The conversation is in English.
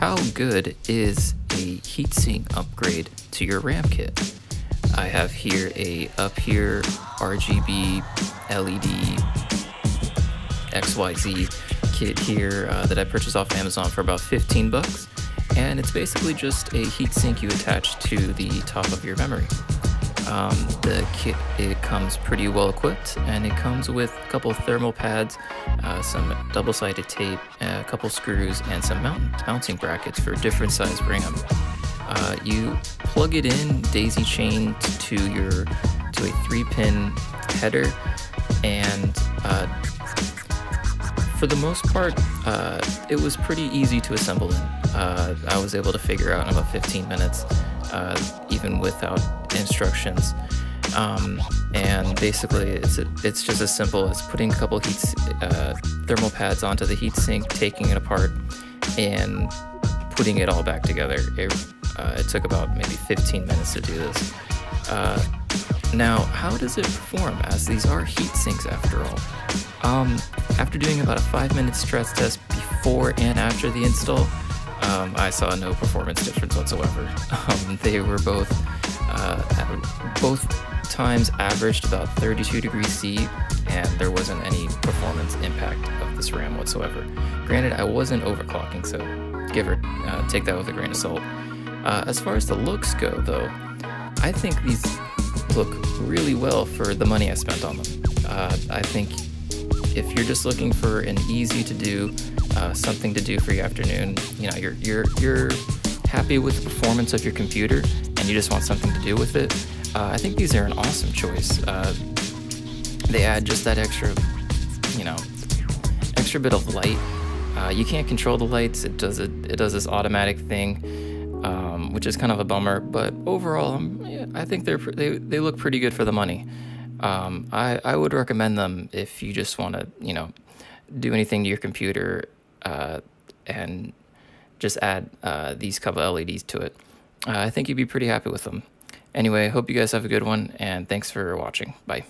How good is a heatsink upgrade to your RAM kit? I have here a up here RGB LED XYZ kit here that I purchased off Amazon for about 15 bucks, and it's basically just a heatsink you attach to the top of your memory. The kit, it comes pretty well equipped, and it comes with a couple thermal pads, some double-sided tape, a couple screws, and some mounting brackets for different size RAM. You plug it in daisy chained to a 3-pin header, and for the most part, it was pretty easy to assemble in. I was able to figure out in about 15 minutes, even without instructions. And basically, it's just as simple as putting a couple thermal pads onto the heatsink, taking it apart, and putting it all back together. It took about maybe 15 minutes to do this. Now, how does it perform, as these are heat sinks after all? After doing about a 5-minute stress test before and after the install, I saw no performance difference whatsoever. They were both times averaged about 32 degrees C, and there wasn't any performance impact of this RAM whatsoever. Granted, I wasn't overclocking, so take that with a grain of salt. As far as the looks go, though, I think these look really well for the money I spent on them. I think if you're just looking for an easy to do, something to do for your afternoon, you're happy with the performance of your computer and you just want something to do with it, I think these are an awesome choice. They add just that extra bit of light. You can't control the lights. It does this automatic thing, which is kind of a bummer. But overall, I think they look pretty good for the money. I would recommend them if you just want to do anything to your computer and just add these couple LEDs to it. I think you'd be pretty happy with them. Anyway, hope you guys have a good one, and thanks for watching. Bye.